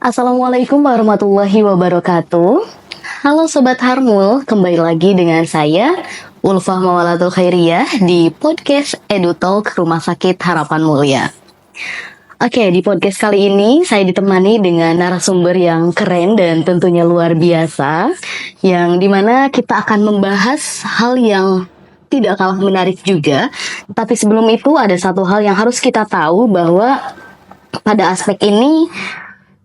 Assalamualaikum warahmatullahi wabarakatuh. Halo Sobat Harmul, kembali lagi dengan saya Ulfah Mawalatul Khairiyah di podcast EduTalk Rumah Sakit Harapan Mulia. Oke, di podcast kali ini saya ditemani dengan narasumber yang keren dan tentunya luar biasa, yang dimana kita akan membahas hal yang tidak kalah menarik juga. Tapi sebelum itu ada satu hal yang harus kita tahu, bahwa pada aspek ini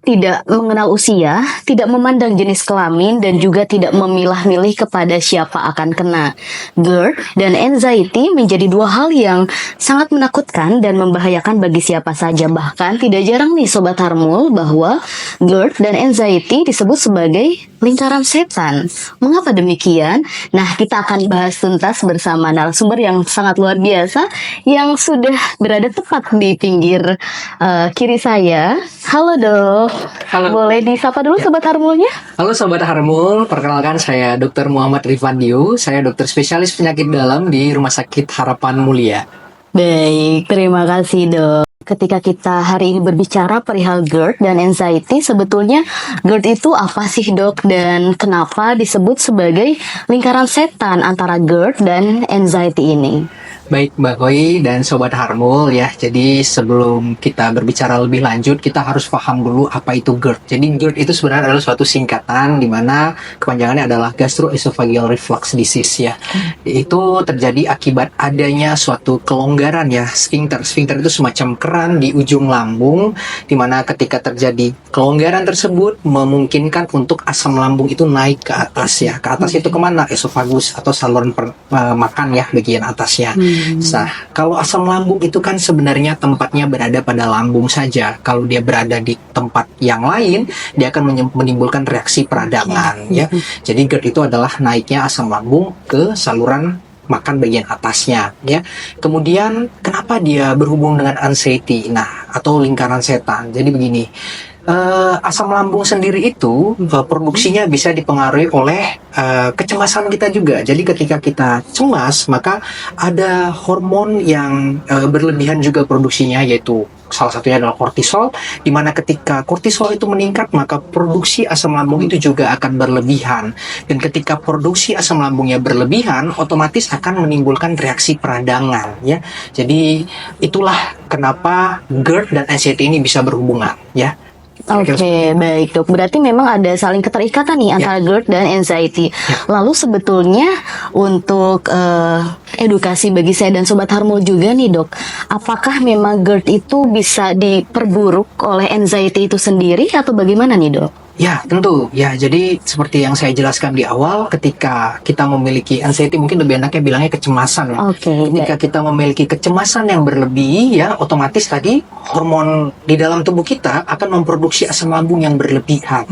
tidak mengenal usia, tidak memandang jenis kelamin, dan juga tidak memilah-milih kepada siapa akan kena. GERD dan anxiety menjadi dua hal yang sangat menakutkan dan membahayakan bagi siapa saja. Bahkan tidak jarang nih Sobat Harmul, bahwa GERD dan anxiety disebut sebagai lingkaran setan. Mengapa demikian? Nah, kita akan bahas tuntas bersama narasumber yang sangat luar biasa, yang sudah berada tepat di pinggir kiri saya. Halo dok. Halo. Boleh disapa dulu Sobat Harmulnya? Halo Sobat Harmul, perkenalkan saya Dr. Muhammad Rifandio. Saya dokter spesialis penyakit dalam di Rumah Sakit Harapan Mulia. Baik, terima kasih dok. Ketika kita hari ini berbicara perihal GERD dan anxiety, sebetulnya GERD itu apa sih dok? Dan kenapa disebut sebagai lingkaran setan antara GERD dan anxiety ini? Baik Mbak Koi dan Sobat Harmul ya. Jadi sebelum kita berbicara lebih lanjut, kita harus paham dulu apa itu GERD. Jadi GERD itu sebenarnya adalah suatu singkatan di mana kepanjangannya adalah Gastroesophageal Reflux Disease ya. Itu terjadi akibat adanya suatu kelonggaran ya sphincter. Sphincter itu semacam keran di ujung lambung, di mana ketika terjadi kelonggaran tersebut memungkinkan untuk asam lambung itu naik ke atas ya. Ke atas itu kemana? Esofagus atau saluran makan ya, bagian atasnya. Nah, kalau asam lambung itu kan sebenarnya tempatnya berada pada lambung saja. Kalau dia berada di tempat yang lain, dia akan menimbulkan reaksi peradangan ya. Jadi GERD itu adalah naiknya asam lambung ke saluran makan bagian atasnya ya. Kemudian kenapa dia berhubung dengan anxiety? Nah, atau lingkaran setan. Jadi begini, asam lambung sendiri itu produksinya bisa dipengaruhi oleh kecemasan kita juga. Jadi ketika kita cemas, maka ada hormon yang berlebihan juga produksinya, yaitu salah satunya adalah kortisol, di mana ketika kortisol itu meningkat, maka produksi asam lambung itu juga akan berlebihan. Dan ketika produksi asam lambungnya berlebihan, otomatis akan menimbulkan reaksi peradangan ya. Jadi itulah kenapa GERD dan anxiety ini bisa berhubungan ya. Oke, baik dok. Berarti memang ada saling keterikatan nih antara GERD dan anxiety. Lalu sebetulnya untuk edukasi bagi saya dan Sobat Harmul juga nih dok, apakah memang GERD itu bisa diperburuk oleh anxiety itu sendiri atau bagaimana nih dok? Ya, tentu. Ya, jadi seperti yang saya jelaskan di awal, ketika kita memiliki anxiety, mungkin lebih enaknya bilangnya kecemasan. Ya. Ketika kita memiliki kecemasan yang berlebih, ya, otomatis tadi hormon di dalam tubuh kita akan memproduksi asam lambung yang berlebihan.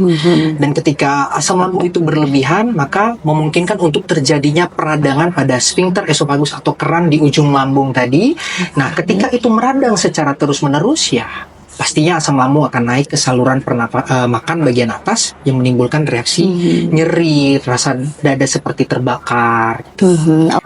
Dan ketika asam lambung itu berlebihan, maka memungkinkan untuk terjadinya peradangan pada sphincter esofagus atau keran di ujung lambung tadi. Nah, ketika itu meradang secara terus-menerus, ya, pastinya asam lambung akan naik ke saluran makan bagian atas yang menimbulkan reaksi nyeri, rasa dada seperti terbakar.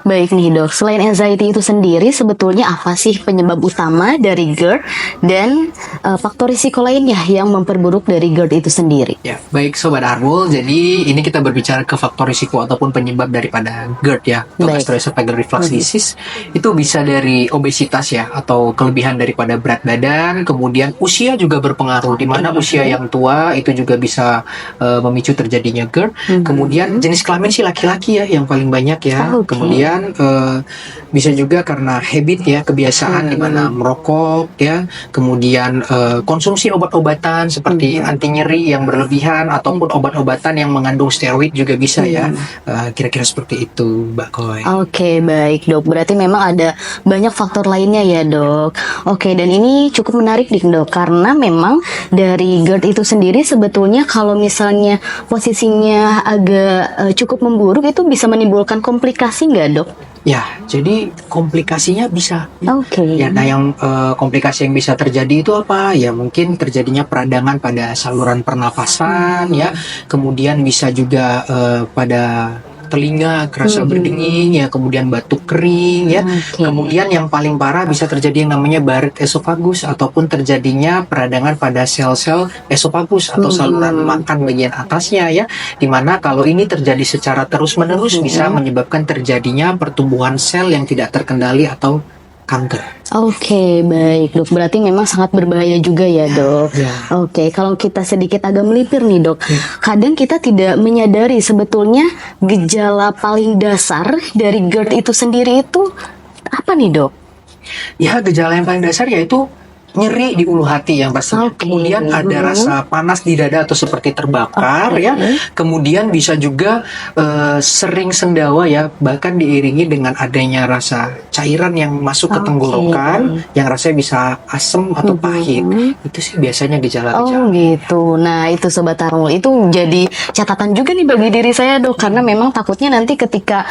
Baik nih dok, selain anxiety itu sendiri, sebetulnya apa sih penyebab utama dari GERD dan faktor risiko lainnya yang memperburuk dari GERD itu sendiri? Ya, baik Sobat Harmul, jadi ini kita berbicara ke faktor risiko ataupun penyebab daripada GERD ya, atau Gastroesophageal Reflux Disease. Itu bisa dari obesitas ya, atau kelebihan daripada berat badan, kemudian usia juga berpengaruh, di mana usia yang tua itu juga bisa memicu terjadinya GERD. Kemudian jenis kelamin sih laki-laki ya yang paling banyak ya. Kemudian bisa juga karena habit ya, kebiasaan di mana merokok ya. Kemudian konsumsi obat-obatan seperti anti nyeri yang berlebihan ataupun obat-obatan yang mengandung steroid juga bisa ya. Kira-kira seperti itu, Mbak Koi. Oke, baik dok. Berarti memang ada banyak faktor lainnya ya dok. Oke, dan ini cukup menarik nih dok, karena memang dari GERD itu sendiri sebetulnya kalau misalnya posisinya agak cukup memburuk, itu bisa menimbulkan komplikasi nggak dok? Ya, jadi komplikasinya bisa. Oke. Ya, nah yang komplikasi yang bisa terjadi itu apa? Ya mungkin terjadinya peradangan pada saluran pernafasan ya. Kemudian bisa juga pada telinga, kerasa berdenging ya, kemudian batuk kering ya. Oke. Kemudian yang paling parah bisa terjadi yang namanya Barrett esophagus ataupun terjadinya peradangan pada sel-sel esophagus atau saluran makan bagian atasnya ya. Dimana kalau ini terjadi secara terus-menerus bisa menyebabkan terjadinya pertumbuhan sel yang tidak terkendali atau kanker. Oke, baik dok. Berarti memang sangat berbahaya juga ya dok. Ya. Oke, kalau kita sedikit agak melipir nih dok, kadang kita tidak menyadari sebetulnya gejala paling dasar dari GERD itu sendiri itu apa nih dok? Ya, gejala yang paling dasar yaitu nyeri di ulu hati yang pasti. Oke. Kemudian ada rasa panas di dada atau seperti terbakar ya. Kemudian bisa juga sering sendawa ya, bahkan diiringi dengan adanya rasa cairan yang masuk ke tenggorokan yang rasanya bisa asam atau pahit. Itu sih biasanya Oh gejala-gejala. gitu. Nah itu Sobat Harmul, itu jadi catatan juga nih bagi diri saya dok, karena memang takutnya nanti ketika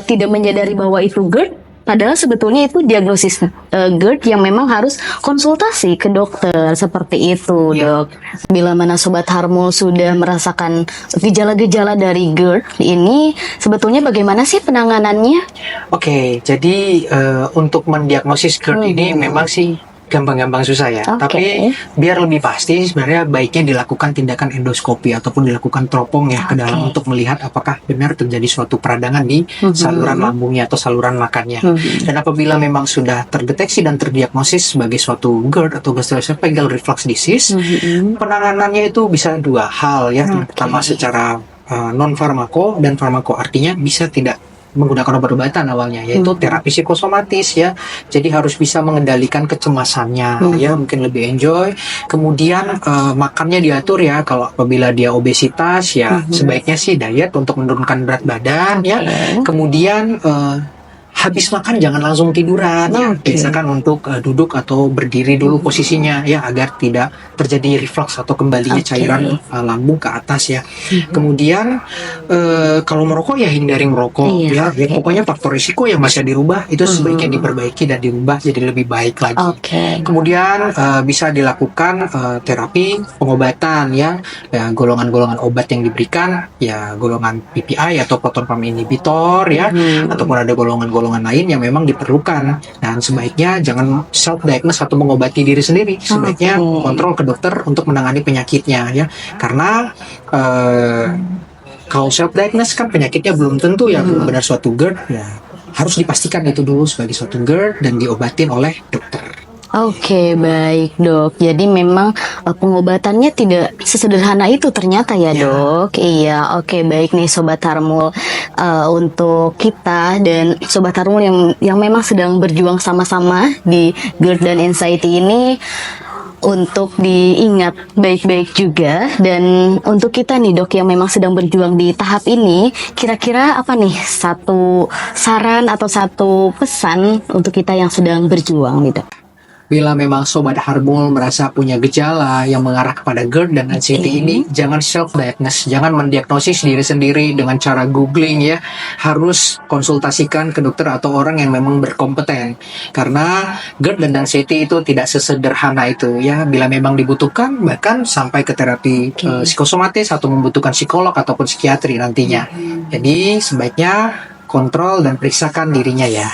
tidak menyadari bahwa itu GERD, padahal sebetulnya itu diagnosis GERD yang memang harus konsultasi ke dokter seperti itu dok. Bila mana Sobat Harmul sudah merasakan gejala-gejala dari GERD ini, sebetulnya bagaimana sih penanganannya? Oke, jadi untuk mendiagnosis GERD ini memang sih gampang-gampang susah ya. Oke. Tapi biar lebih pasti sebenarnya baiknya dilakukan tindakan endoskopi ataupun dilakukan teropong ya ke dalam untuk melihat apakah benar terjadi suatu peradangan di saluran lambungnya atau saluran makannya. Dan apabila memang sudah terdeteksi dan terdiagnosis sebagai suatu GERD atau gastroesophageal reflux disease, penanganannya itu bisa dua hal ya. Yang pertama secara non farmako dan farmako, artinya bisa tidak menggunakan obat-obatan awalnya, yaitu terapi psikosomatis ya. Jadi harus bisa mengendalikan kecemasannya ya, mungkin lebih enjoy. Kemudian makannya diatur ya. Kalau apabila dia obesitas ya sebaiknya sih diet untuk menurunkan berat badan ya. Kemudian habis makan jangan langsung tiduran ya. Biasakan untuk duduk atau berdiri dulu posisinya ya, agar tidak terjadi reflux atau kembalinya cairan lambung ke atas ya. Kemudian kalau merokok ya hindari merokok ya. Pokoknya faktor risiko yang masih dirubah itu sebaiknya diperbaiki dan dirubah jadi lebih baik lagi. Kemudian bisa dilakukan terapi pengobatan ya. Golongan-golongan obat yang diberikan ya golongan PPI atau proton pump inhibitor ya, ataupun ada golongan-golongan lain yang memang diperlukan. Dan sebaiknya jangan self-diagnose atau mengobati diri sendiri. Sebaiknya kontrol ke dokter untuk menangani penyakitnya ya. Karena kalau self-diagnose kan penyakitnya belum tentu ya benar suatu GERD ya. Harus dipastikan itu dulu sebagai suatu GERD dan diobatin oleh dokter. Oke, baik dok. Jadi memang pengobatannya tidak sesederhana itu ternyata ya dok. Iya, oke baik nih Sobat Harmul. Untuk kita dan Sobat Harmul yang memang sedang berjuang sama-sama di GERD dan anxiety ini, untuk diingat baik-baik juga. Dan untuk kita nih dok yang memang sedang berjuang di tahap ini, kira-kira apa nih satu saran atau satu pesan untuk kita yang sedang berjuang nih dok? Bila memang Sobat Harmul merasa punya gejala yang mengarah kepada GERD dan anxiety ini, jangan self-diagnose, jangan mendiagnosis diri sendiri dengan cara googling ya. Harus konsultasikan ke dokter atau orang yang memang berkompeten. Karena GERD dan anxiety itu tidak sesederhana itu ya. Bila memang dibutuhkan, bahkan sampai ke terapi psikosomatis atau membutuhkan psikolog ataupun psikiatri nantinya. Jadi sebaiknya kontrol dan periksakan dirinya ya.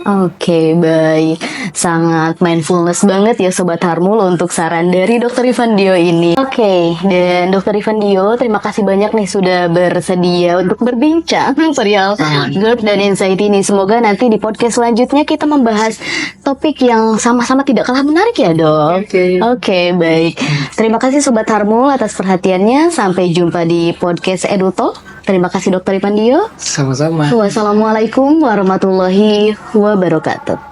Oke, baik. Sangat mindfulness banget ya Sobat Harmul untuk saran dari Dr. Ivandio ini. Oke, dan Dr. Ivandio, terima kasih banyak nih sudah bersedia untuk berbincang perihal GERD dan anxiety ini. Semoga nanti di podcast selanjutnya kita membahas topik yang sama-sama tidak kalah menarik ya dok. Oke, baik. Terima kasih Sobat Harmul atas perhatiannya. Sampai jumpa di podcast EduTalk. Terima kasih Dr. Ivandio. Sama-sama. Wassalamualaikum warahmatullahi wabarakatuh.